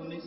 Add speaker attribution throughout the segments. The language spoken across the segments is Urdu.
Speaker 1: 19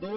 Speaker 1: 2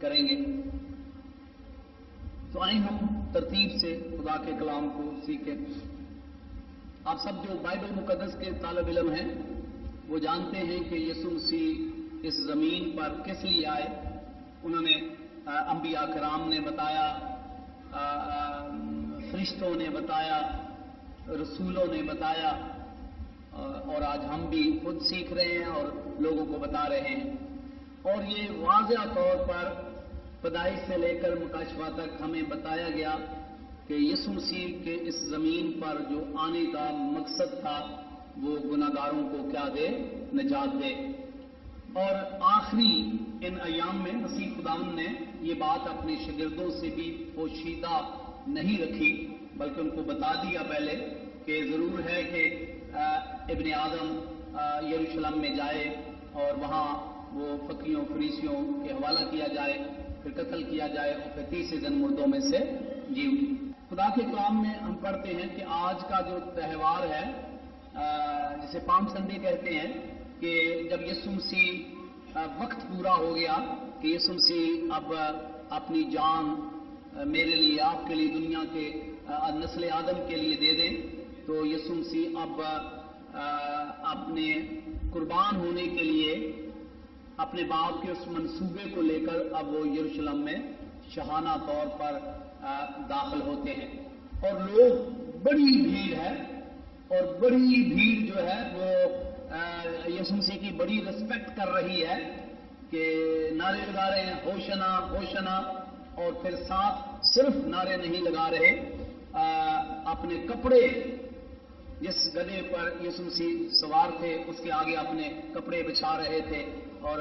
Speaker 2: کریں گے۔ تو آئیں ہم ترتیب سے خدا کے کلام کو سیکھیں۔ آپ سب جو بائبل مقدس کے طالب علم ہیں وہ جانتے ہیں کہ یسوع مسیح اس زمین پر کس لیے آئے۔ انہوں نے انبیاء کرام نے بتایا، فرشتوں نے بتایا، رسولوں نے بتایا، اور آج ہم بھی خود سیکھ رہے ہیں اور لوگوں کو بتا رہے ہیں۔ اور یہ واضح طور پر پیدائش سے لے کر مکاشفہ تک ہمیں بتایا گیا کہ یسوع مسیح کے اس زمین پر جو آنے کا مقصد تھا وہ گناہگاروں کو کیا دے؟ نجات دے۔ اور آخری ان ایام میں مسیح خداوند نے یہ بات اپنے شاگردوں سے بھی پوشیدہ نہیں رکھی، بلکہ ان کو بتا دیا پہلے کہ ضرور ہے کہ ابن آدم یروشلم میں جائے اور وہاں وہ فقیوں فریسیوں کے حوالہ کیا جائے، پھر قتل کیا جائے اور پھر تیسرے دن مردوں میں سے جی اٹھی۔ خدا کے کلام میں ہم پڑھتے ہیں کہ آج کا جو تہوار ہے جسے پام سنڈے کہتے ہیں، کہ جب یسوع مسیح وقت پورا ہو گیا کہ یسوع مسیح اب اپنی جان میرے لیے، آپ کے لیے، دنیا کے نسل آدم کے لیے دے دیں، تو یسوع مسیح اب اپنے قربان ہونے کے لیے اپنے باپ کے اس منصوبے کو لے کر اب وہ یروشلم میں شاہانہ طور پر داخل ہوتے ہیں، اور لوگ بڑی بھیڑ ہے، اور بڑی بھیڑ جو ہے وہ یسوع مسیح کی بڑی رسپیکٹ کر رہی ہے کہ نعرے لگا رہے ہیں ہوشنا ہوشنا، اور پھر ساتھ صرف نعرے نہیں لگا رہے، اپنے کپڑے جس گدھے پر یسوع مسیح سوار تھے اس کے آگے اپنے کپڑے بچھا رہے تھے، اور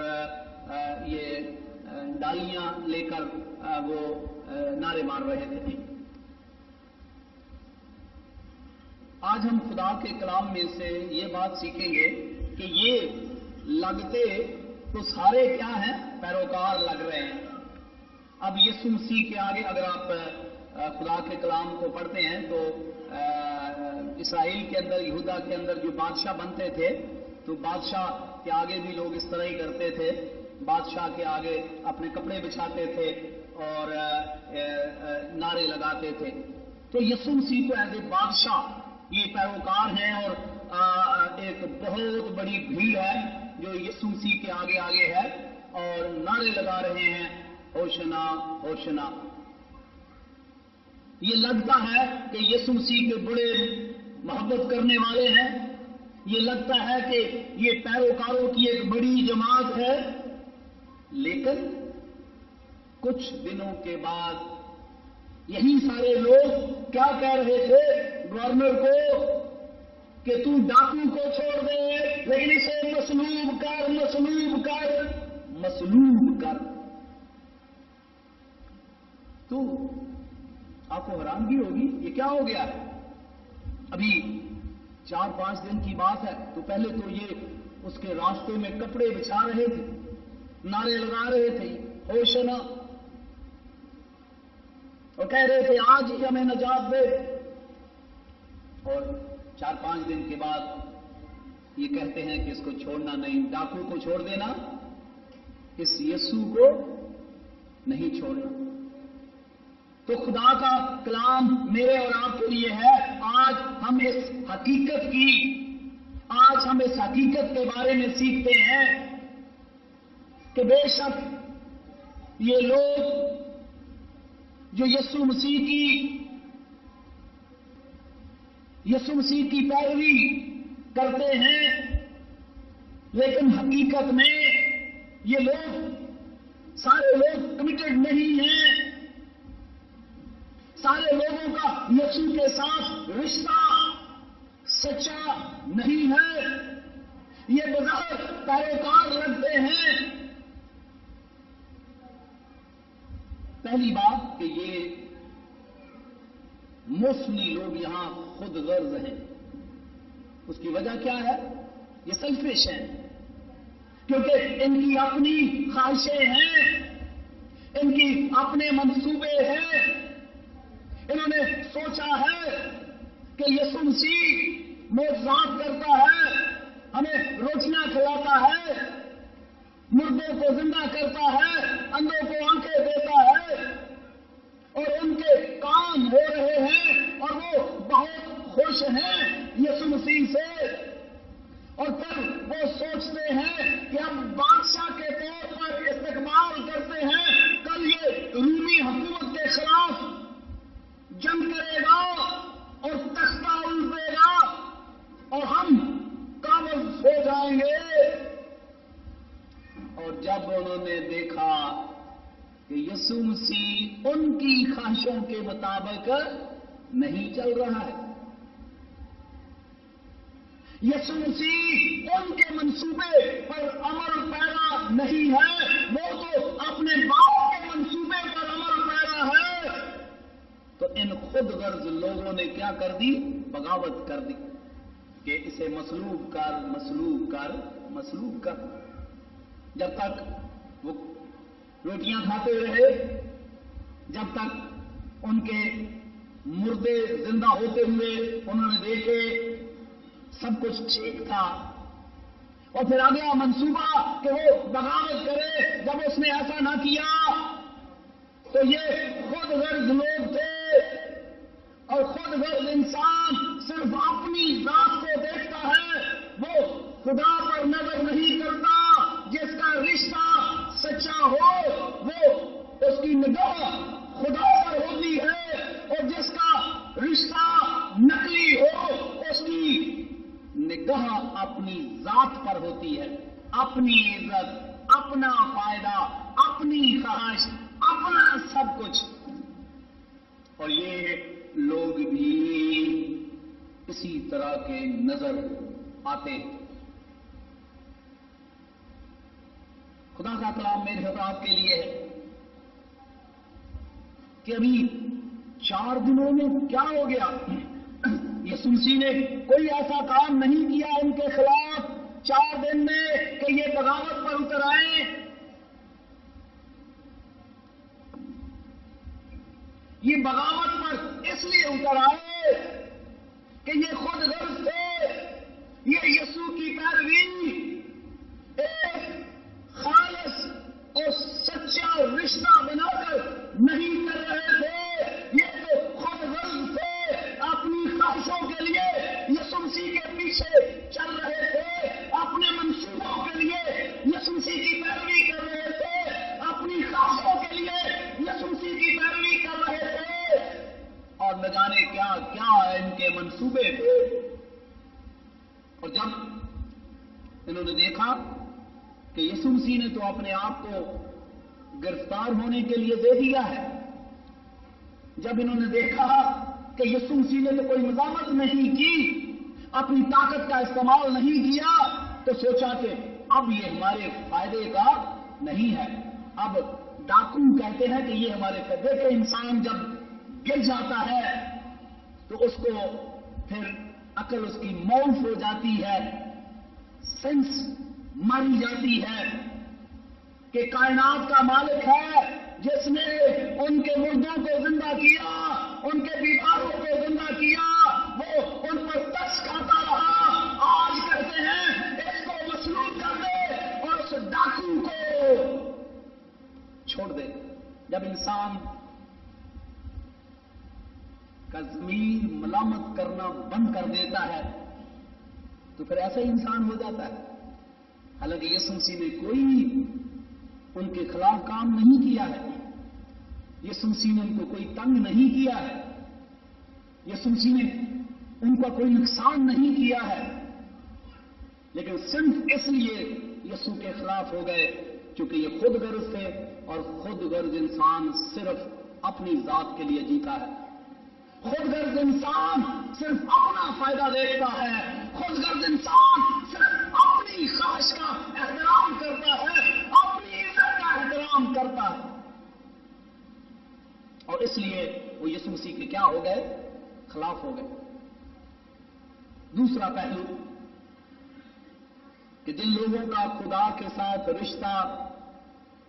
Speaker 2: یہ ڈالیاں لے کر وہ نعرے مار رہے تھے۔ آج ہم خدا کے کلام میں سے یہ بات سیکھیں گے کہ یہ لگتے تو سارے کیا ہیں؟ پیروکار لگ رہے ہیں۔ اب یسوع مسیح کے آگے اگر آپ خدا کے کلام کو پڑھتے ہیں تو اسرائیل کے اندر، یہودا کے اندر جو بادشاہ بنتے تھے تو بادشاہ کے آگے بھی لوگ اس طرح ہی کرتے تھے، بادشاہ کے آگے اپنے کپڑے بچھاتے تھے اور نعرے لگاتے تھے۔ تو یسوع مسیح کو ایز اے بادشاہ یہ پیروکار ہیں، اور ایک بہت بڑی بھیڑ ہے جو یسوع مسیح کے آگے آگے ہے اور نعرے لگا رہے ہیں ہوشنا ہوشنا۔ یہ لگتا ہے کہ یسوع مسیح کے بڑے محبت کرنے والے ہیں، یہ لگتا ہے کہ یہ پیروکاروں کی ایک بڑی جماعت ہے، لیکن کچھ دنوں کے بعد یہی سارے لوگ کیا کہہ رہے تھے گورنر کو کہ تو ڈاکو کو چھوڑ دے لیکن اسے مصلوب کر مصلوب کر مصلوب کر۔ تو آپ کو حیرانگی ہوگی یہ کیا ہو گیا ہے؟ ابھی 4-5 دن کی بات ہے تو پہلے تو یہ اس کے راستے میں کپڑے بچھا رہے تھے، نعرے لگا رہے تھے ہوشنا، اور کہہ رہے تھے آج ہی ہمیں نجات دے، اور 4-5 دن کے بعد یہ کہتے ہیں کہ اس کو چھوڑنا نہیں، ڈاکو کو چھوڑ دینا، اس یسوع کو نہیں چھوڑنا۔ تو خدا کا کلام میرے اور آپ کے لیے ہے، آج ہم اس حقیقت کے بارے میں سیکھتے ہیں کہ بے شک یہ لوگ جو یسوع مسیح کی پیروی کرتے ہیں، لیکن حقیقت میں یہ لوگ سارے لوگ کمیٹڈ نہیں ہیں، سارے لوگوں کا یسوع کے ساتھ رشتہ سچا نہیں ہے، یہ بظاہر پیروکار لگتے ہیں۔ پہلی بات کہ یہ موسٹلی لوگ یہاں خود غرض ہیں، اس کی وجہ کیا ہے؟ یہ سیلفش ہیں، کیونکہ ان کی اپنی خواہشیں ہیں، ان کی اپنے منصوبے ہیں، انہوں نے سوچا ہے کہ یسوع مسیح معجزات کرتا ہے، ہمیں روٹیاں کھلاتا ہے، مردوں کو زندہ کرتا ہے، دیکھا کہ یسوع مسیح ان کی خواہشوں کے مطابق نہیں چل رہا ہے، یسوع مسیح ان کے منصوبے پر عمل پیرا نہیں ہے، وہ تو اپنے باپ کے منصوبے پر عمل پیرا ہے۔ تو ان خود غرض لوگوں نے کیا کر دی؟ بغاوت کر دی کہ اسے مصلوب کر، مصلوب کر، مصلوب کر۔ جب تک وہ روٹیاں کھاتے رہے، جب تک ان کے مردے زندہ ہوتے ہوئے انہوں نے دیکھے، سب کچھ ٹھیک تھا، اور پھر آ گیا منصوبہ کہ وہ بغاوت کرے۔ جب اس نے ایسا نہ کیا تو یہ خود غرض لوگ تھے، اور خود غرض انسان صرف اپنی ذات کو دیکھتا ہے، وہ خدا پر نظر نہیں کرتا۔ جس کا رشتہ سچا ہو وہ اس کی نگاہ خدا پر ہوتی ہے، اور جس کا رشتہ نقلی ہو اس کی نگاہ اپنی ذات پر ہوتی ہے، اپنی عزت، اپنا فائدہ، اپنی خواہش، اپنا سب کچھ۔ اور یہ لوگ بھی اسی طرح کے نظر آتے ہیں۔ خدا کا کلام میرے حضرات کے لیے ہے کہ ابھی 4 دنوں میں کیا ہو گیا؟ یسوع مسیح نے کوئی ایسا کام نہیں کیا ان کے خلاف 4 دن میں کہ یہ بغاوت پر اتر آئے۔ یہ بغاوت پر اس لیے اتر آئے کہ یہ خود غرض تھے، یہ یسوع کی پیروی ایک خالص اور سچا رشتہ بنا کر نہیں کر رہے تھے، یہ تو خود غرض تھے، اپنی خواہشوں کے لیے یسوع مسیح کے پیچھے چل رہے تھے، اپنے منصوبوں کے لیے یسوع مسیح کی پیروی کر رہے تھے، اپنی خواہشوں کے لیے یسوع مسیح کی پیروی کر رہے تھے، اور نہ جانے کیا کیا ان کے منصوبے تھے۔ اور جب انہوں نے دیکھا کہ یسوع مسیح نے تو اپنے آپ کو گرفتار ہونے کے لیے دے دیا ہے، جب انہوں نے دیکھا کہ یسوع مسیح نے تو کوئی مزاحمت نہیں کی، اپنی طاقت کا استعمال نہیں کیا، تو سوچا کہ اب یہ ہمارے فائدے کا نہیں ہے۔ اب ڈاکو کہتے ہیں کہ یہ ہمارے فائدے کے، انسان جب گر جاتا ہے تو اس کو پھر عقل اس کی معاف ہو جاتی ہے، سینس ماری جاتی ہے کہ کائنات کا مالک ہے جس نے ان کے مردوں کو زندہ کیا، ان کے بیماروں کو زندہ کیا، وہ ان پر ترس کھاتا رہا۔ آج کہتے ہیں اس کو مصلوب کر دے اور اس ڈاکو کو چھوڑ دے۔ جب انسان کا ضمیر ملامت کرنا بند کر دیتا ہے تو پھر ایسا ہی انسان ہو جاتا ہے۔ حالانکہ یسوع مسیح نے کوئی ان کے خلاف کام نہیں کیا ہے، یسوع مسیح نے ان کو کوئی تنگ نہیں کیا ہے، یسوع مسیح نے ان کا کوئی نقصان نہیں کیا ہے، لیکن صرف اس لیے یسوع کے خلاف ہو گئے کیونکہ یہ خود غرض تھے، اور خود غرض انسان صرف اپنی ذات کے لیے جیتا ہے۔ خود غرض انسان صرف اپنا فائدہ دیکھتا ہے، خود غرض انسان صرف اپنی خواہش کا احترام کرتا ہے، اپنی عزت کا احترام کرتا ہے، اور اس لیے وہ یسوع مسیح کے کیا ہو گئے؟ خلاف ہو گئے۔ دوسرا پہلو کہ جن لوگوں کا خدا کے ساتھ رشتہ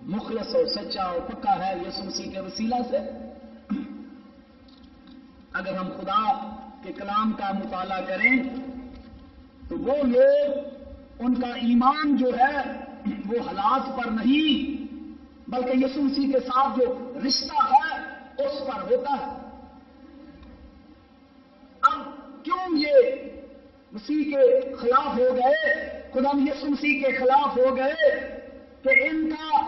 Speaker 2: مخلص اور سچا اور پکا ہے یسوع مسیح کے وسیلہ سے، اگر ہم خدا کے کلام کا مطالعہ کریں تو وہ لوگ، ان کا ایمان جو ہے وہ حالات پر نہیں بلکہ یسوع مسیح کے ساتھ جو رشتہ ہے اس پر ہوتا ہے۔ اب کیوں یہ مسیح کے خلاف ہو گئے، خدا یسوع مسیح کے خلاف ہو گئے؟ کہ ان کا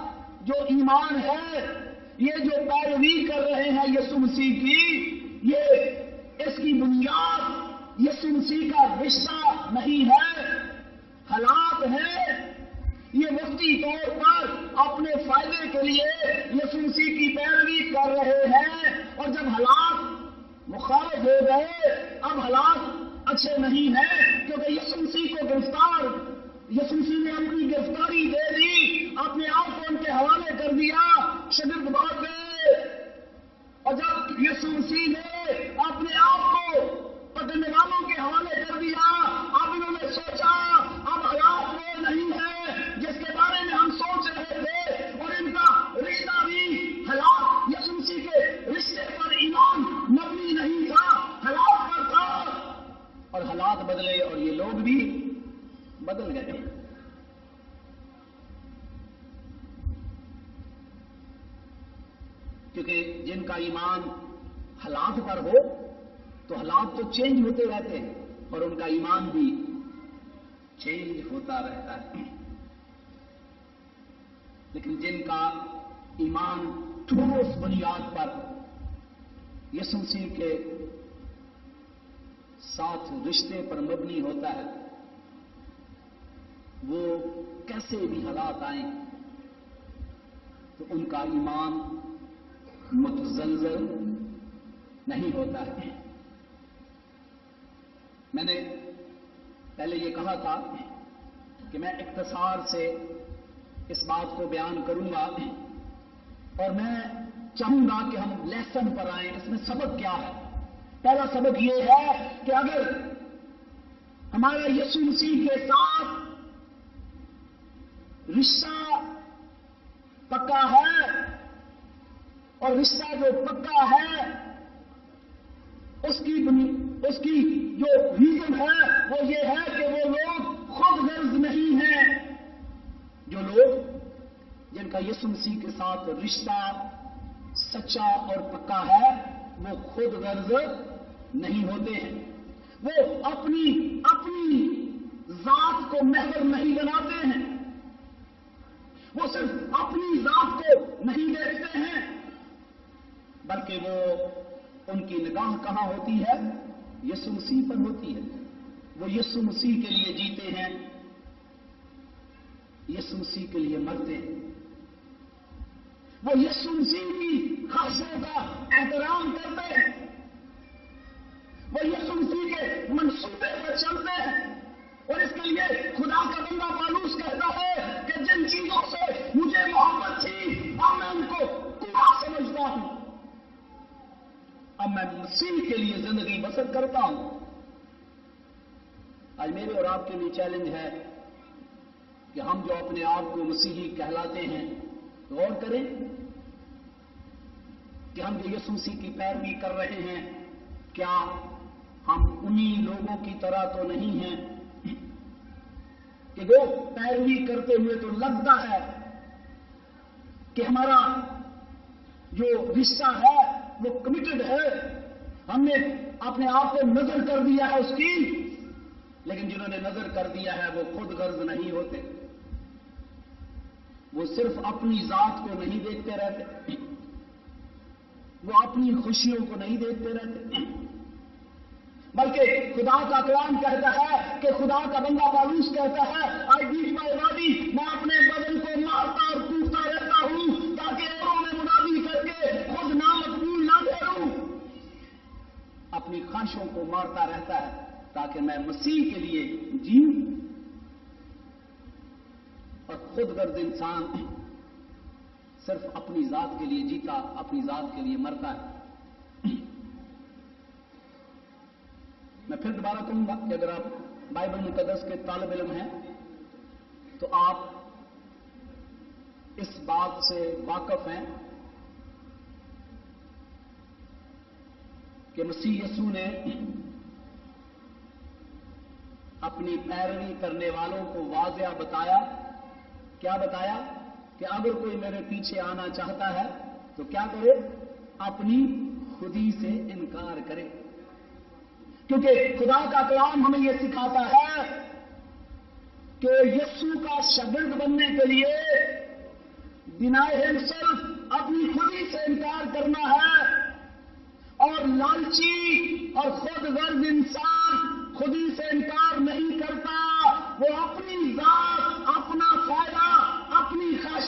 Speaker 2: جو ایمان ہے، یہ جو پیروی کر رہے ہیں یسوع مسیح کی، یہ اس کی بنیاد یسوع مسیح کا رشتہ نہیں ہے، حالات ہے۔
Speaker 3: یہ وقتی طور پر اپنے فائدے کے لیے یسوع مسیح کی پیروی کر رہے ہیں، اور جب حالات مخالف ہو گئے، اب حالات اچھے نہیں ہیں، کیونکہ یسوع مسیح کو یسوع مسیح نے اپنی گرفتاری دے دی، اپنے آپ کو ان کے حوالے کر دیا، شاگرد بھاگ گئے، اور جب یسوع مسیح نے اپنے آپ کو پکڑنے والوں کے حوالے کر دیا، اب انہوں نے سوچا اب حالات وہ نہیں ہے جس کے بارے میں ہم سوچ رہے تھے، اور ان کا رشتہ بھی حالات یسوع مسیح کے رشتے پر ایمان مبنی نہیں تھا، حالات پر تھا، اور حالات بدلے اور یہ لوگ بھی بدل گئے۔ کیونکہ جن کا ایمان حالات پر ہو تو حالات تو چینج ہوتے رہتے ہیں، اور ان کا ایمان بھی چینج ہوتا رہتا ہے، لیکن جن کا ایمان ٹھوس بنیاد پر یسوع مسیح کے ساتھ رشتے پر مبنی ہوتا ہے، وہ کیسے بھی حالات آئیں تو ان کا ایمان متزلزل نہیں ہوتا ہے۔ میں نے پہلے یہ کہا تھا کہ میں اختصار سے اس بات کو بیان کروں گا، اور میں چاہوں گا کہ ہم لیسن پر آئیں۔ اس میں سبق کیا ہے؟ پہلا سبق یہ ہے کہ اگر ہمارا یسوع مسیح کے ساتھ رشتہ پکا ہے، اور رشتہ جو پکا ہے اس کی جو ریزن ہے وہ یہ ہے کہ وہ لوگ خود غرض نہیں ہیں۔ جو لوگ جن کا یسوع مسیح کے ساتھ رشتہ سچا اور پکا ہے وہ خود غرض نہیں ہوتے ہیں، وہ اپنی ذات کو محور نہیں بناتے ہیں، وہ صرف اپنی ذات کو نہیں دیکھتے ہیں، بلکہ وہ ان کی نگاہ کہاں ہوتی ہے؟ یسوع مسیح پر ہوتی ہے۔ وہ یسوع مسیح کے لیے جیتے ہیں، یسوع مسیح کے لیے مرتے ہیں، وہ یسوع مسیح کی خواہشوں کا احترام کرتے ہیں، وہ یسوع مسیح کے منصوبے پر چلتے ہیں، اور اس کے لیے خدا کا بندہ پالوس کہتا ہے کہ جن چیزوں سے مجھے محبت تھی اب میں ان کو کوڑا سمجھتا ہوں، اب میں مسیح کے لیے زندگی بسر کرتا ہوں۔ آج میرے اور آپ کے لیے چیلنج ہے کہ ہم جو اپنے آپ کو مسیحی کہلاتے ہیں، غور کریں کہ ہم جو یسوع مسیح کی پیروی کر رہے ہیں، کیا ہم انہی لوگوں کی طرح تو نہیں ہیں کہ وہ پیروی کرتے ہوئے تو لگتا ہے کہ ہمارا جو رشتہ ہے وہ کمیٹڈ ہے، ہم نے اپنے آپ کو نظر کر دیا ہے اس کی، لیکن جنہوں نے نظر کر دیا ہے وہ خود غرض نہیں ہوتے، وہ صرف اپنی ذات کو نہیں دیکھتے رہتے، وہ اپنی خوشیوں کو نہیں دیکھتے رہتے، بلکہ خدا کا کلام کہتا ہے کہ خدا کا بندہ پالوس کہتا ہے آئی بیٹ مائی باڈی، میں اپنے بدن کو مارتا اور کوٹتا رہتا ہوں تاکہ اوروں میں منادی کر کے خود نامقبول نہ ٹھہروں۔ اپنی خواہشوں کو مارتا رہتا ہے تاکہ میں مسیح کے لیے جیوں، اور خود غرض انسان صرف اپنی ذات کے لیے جیتا، اپنی ذات کے لیے مرتا ہے۔ میں پھر دوبارہ کہوں گا کہ اگر آپ بائبل مقدس کے طالب علم ہیں تو آپ اس بات سے واقف ہیں کہ مسیح یسوع نے اپنی پیروی کرنے والوں کو واضح بتایا، کیا بتایا؟ کہ اگر کوئی میرے پیچھے آنا چاہتا ہے تو کیا کرے؟ اپنی خودی سے انکار کرے، کیونکہ خدا کا کلام ہمیں یہ سکھاتا ہے کہ یسوع کا شاگرد بننے کے لیے ڈینائی ہمسیلف، اپنی خودی سے انکار کرنا ہے، اور لالچی اور خود غرض انسان خودی سے انکار نہیں کرتا، وہ اپنی ذات، اپنا فائدہ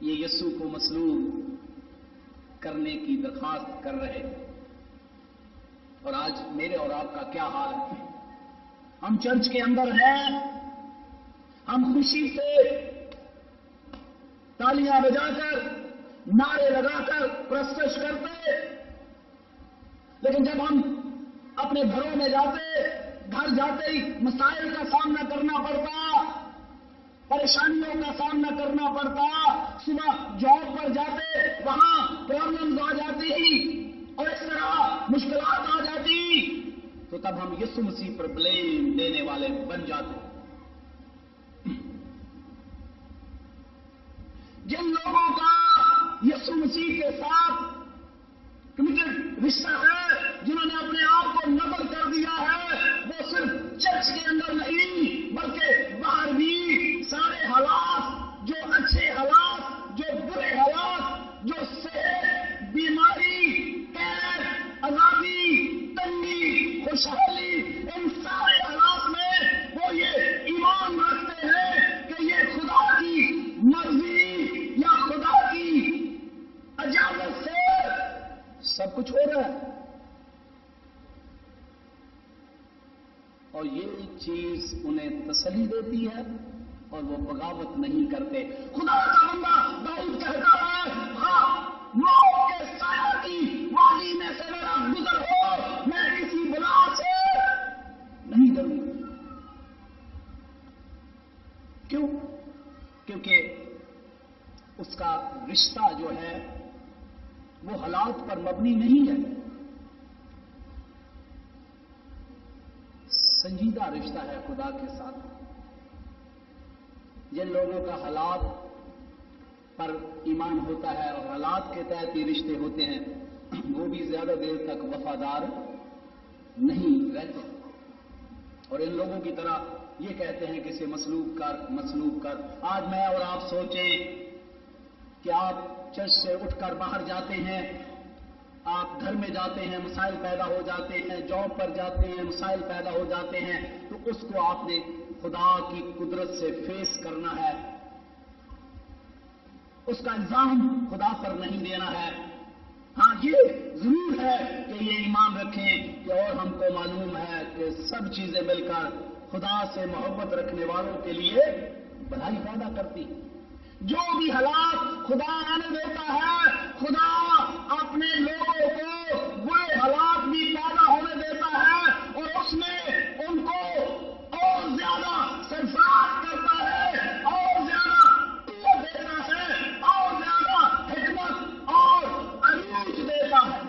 Speaker 2: یہ یسوع کو مصلوب کرنے کی درخواست کر رہے ہیں۔ اور آج میرے اور آپ کا کیا حال ہے؟
Speaker 3: ہم چرچ کے اندر ہیں، ہم خوشی سے تالیاں بجا کر نعرے لگا کر پرستش کرتے، لیکن جب ہم اپنے گھروں میں گھر جاتے ہی مسائل کا سامنا کرنا پڑتا، پریشانیوں کا سامنا کرنا پڑتا، صبح جاب پر جاتے وہاں پرابلمز آ جاتی ہی اور اس طرح مشکلات آ جاتی،
Speaker 2: تو تب ہم یسوع مسیح پر بلیم دینے والے بن جاتے۔
Speaker 3: جن لوگوں کا یسوع مسیح کے ساتھ کمیٹڈ رشتہ ہے، جنہوں نے اپنے آپ کو نظر کر دیا ہے، وہ صرف چرچ کے اندر نہیں بلکہ باہر بھی سارے حالات، جو اچھے حالات، جو برے حالات، جو صحت، بیماری، قید، آزادی، تنگی، خوشحالی، ان سارے حالات میں وہ یہ ایمان رکھتے ہیں کہ یہ خدا کی مرضی یا خدا کی اجازت سے سب کچھ ہو رہا ہے۔
Speaker 2: اور یہ چیز انہیں تسلی دیتی ہے اور وہ بغاوت نہیں کرتے۔
Speaker 3: خدا کا بندہ داؤد کہتا ہے، ہاں موت کے سایہ کی وادی میں سے میرا گزر ہو، میں کسی بلا سے نہیں ڈروں گا۔
Speaker 2: کیوں؟ کیونکہ اس کا رشتہ جو ہے وہ حالات پر مبنی نہیں ہے، سنجیدہ رشتہ ہے خدا کے ساتھ۔ جن لوگوں کا حالات پر ایمان ہوتا ہے اور حالات کے تحت یہ رشتے ہوتے ہیں، وہ بھی زیادہ دیر تک وفادار نہیں رہتے، اور ان لوگوں کی طرح یہ کہتے ہیں کہ اسے مسلوب کر۔ آج میں اور آپ سوچیں کہ آپ چرچ سے اٹھ کر باہر جاتے ہیں، آپ گھر میں جاتے ہیں، مسائل پیدا ہو جاتے ہیں، جاب پر جاتے ہیں، مسائل پیدا ہو جاتے ہیں، تو اس کو آپ نے خدا کی قدرت سے فیس کرنا ہے، اس کا الزام خدا پر نہیں دینا ہے۔ ہاں یہ ضرور ہے کہ یہ ایمان رکھیں کہ اور ہم کو معلوم ہے کہ سب چیزیں مل کر خدا سے محبت رکھنے والوں کے لیے بھلائی پیدا کرتی۔
Speaker 3: جو بھی حالات خدا آنے دیتا ہے، خدا اپنے لوگوں کو برے حالات بھی پیدا ہونے دیتا ہے اور اس میں ان کو اور زیادہ سرفراز کرتا ہے، اور زیادہ قوت دیتا ہے، اور زیادہ حکمت اور عروج دیتا ہے۔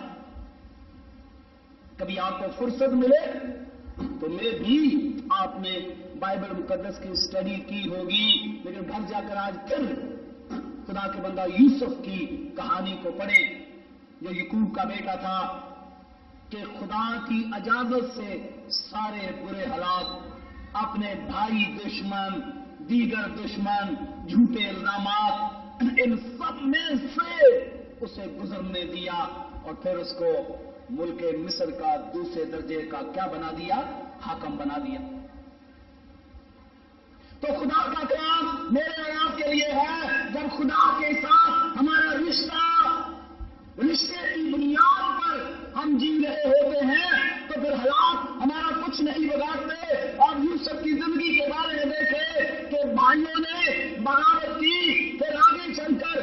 Speaker 2: کبھی آپ کو فرصت ملے تو میں بھی آپ نے بائبل مقدس کی اسٹڈی کی ہوگی، لیکن گھر جا کر آج پھر خدا کے بندہ یوسف کی کہانی کو پڑھیں، جو یعقوب کا بیٹا تھا، کہ خدا کی اجازت سے سارے برے حالات، اپنے بھائی دشمن، دیگر دشمن، جھوٹے الزامات، ان سب میں سے اسے گزرنے دیا اور پھر اس کو ملک مصر کا دوسرے درجے کا کیا بنا دیا؟ حاکم بنا دیا۔
Speaker 3: تو خدا کا کام میرے اور آپ کے لیے ہے، جب خدا کے ساتھ ہمارا رشتے کی بنیاد پر ہم جی رہے ہوتے ہیں، تو پھر حالات ہمارا کچھ نہیں بگاڑتے۔ اور یوسف کی زندگی کے بارے میں دیکھیں کہ بھائیوں نے بغاوت کی، پھر آگے چل کر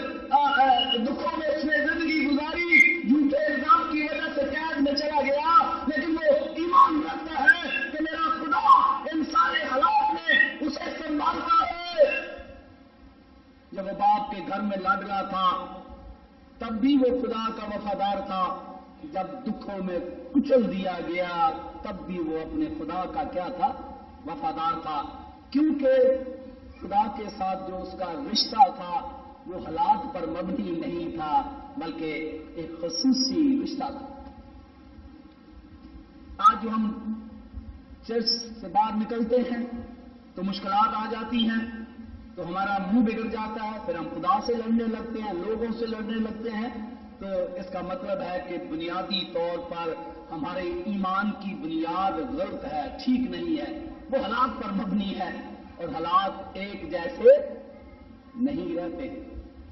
Speaker 3: دکھوں میں اس نے زندگی گزاری، جھوٹے الزام کی وجہ سے قید میں چلا گیا، لیکن وہ ایمان رکھتا ہے کہ میرا خدا ان سارے حالات میں اسے سنبھالتا ہے۔
Speaker 2: جب وہ باپ کے گھر میں لاڈلا تھا تب بھی وہ خدا کا وفادار تھا، جب دکھوں میں کچل دیا گیا تب بھی وہ اپنے خدا کا کیا تھا؟ وفادار تھا، کیونکہ خدا کے ساتھ جو اس کا رشتہ تھا وہ حالات پر مبنی نہیں تھا بلکہ ایک خصوصی رشتہ تھا۔ آج جو ہم چرچ سے باہر نکلتے ہیں تو مشکلات آ جاتی ہیں، تو ہمارا منہ بگڑ جاتا ہے، پھر ہم خدا سے لڑنے لگتے ہیں، لوگوں سے لڑنے لگتے ہیں، تو اس کا مطلب ہے کہ بنیادی طور پر ہمارے ایمان کی بنیاد غلط ہے، ٹھیک نہیں ہے، وہ حالات پر مبنی ہے اور حالات ایک جیسے نہیں رہتے۔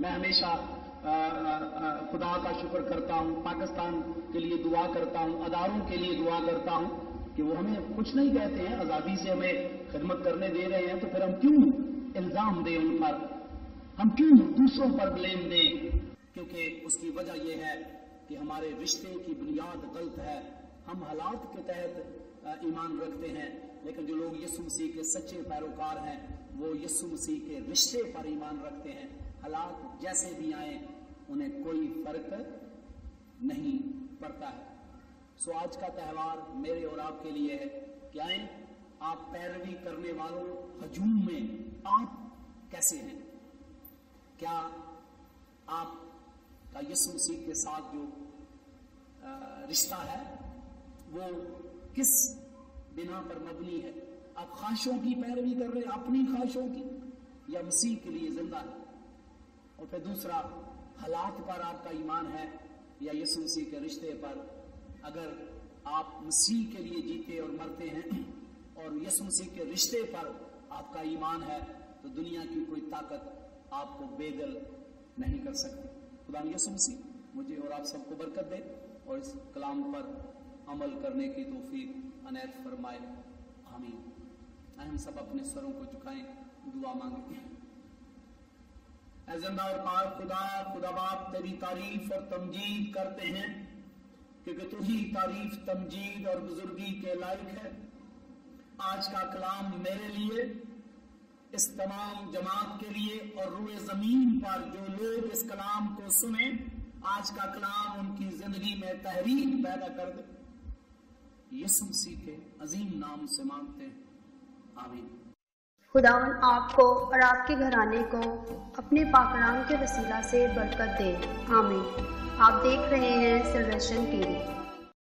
Speaker 3: میں ہمیشہ خدا کا شکر کرتا ہوں، پاکستان کے لیے دعا کرتا ہوں، اداروں کے لیے دعا کرتا ہوں کہ وہ ہمیں کچھ نہیں کہتے ہیں، آزادی سے ہمیں خدمت کرنے دے رہے ہیں، تو پھر ہم کیوں الزام دیں ان پر، ہم کیوں دوسروں پر بلیم دیں؟ کیونکہ اس کی وجہ یہ ہے کہ ہمارے رشتے کی بنیاد غلط ہے. ہم حالات کے تحت ایمان رکھتے ہیں، لیکن جو لوگ یسوع مسیح کے سچے پیروکار ہیں وہ یسوع مسیح کے رشتے پر ایمان رکھتے ہیں. حالات جیسے بھی آئیں انہیں کوئی فرق نہیں پڑتا ہے. سو آج کا تہوار میرے اور آپ کے لیے ہے کہ آئیں آپ پیروی کرنے والوں ہجوم میں آپ کیسے ہیں؟ کیا آپ کا یسوع مسیح کے ساتھ جو رشتہ ہے وہ کس بنا پر مبنی ہے؟ آپ خواہشوں کی پیروی کر رہے ہیں، اپنی خواہشوں کی، یا مسیح کے لیے زندہ ہے؟ اور پھر دوسرا، حالات پر آپ کا ایمان ہے یا یسوع مسیح کے رشتے پر؟ اگر آپ مسیح کے لیے جیتے اور مرتے ہیں اور یسوع مسیح کے رشتے پر آپ کا ایمان ہے تو دنیا کی کوئی طاقت آپ کو بے دل نہیں کر سکتی. خدا یسوع مسیح مجھے اور آپ سب کو برکت دے اور اس کلام پر عمل کرنے کی توفیق عنایت فرمائے. آمین. ہم سب اپنے سروں کو جھکائیں، دعا مانگیں. اے زندہ اور پاک خدا، خدا باپ تیری تعریف اور تمجید کرتے ہیں کیونکہ تو ہی تعریف، تمجید اور بزرگی کے لائق ہے. آج کا کلام میرے لیے، اس تمام جماعت کے لیے اور روئے زمین پر جو لوگ اس کلام کو سنیں، آج کا کلام ان کی زندگی میں تحریک پیدا کر دے. یسوع مسیح کے عظیم نام سے مانگتے ہیں، آمین.
Speaker 4: خداوند آپ کو اور آپ کے گھرانے کو اپنے پاکلام کے وسیلہ سے برکت دے، آمین. آپ دیکھ رہے ہیں سلویشن ٹی وی.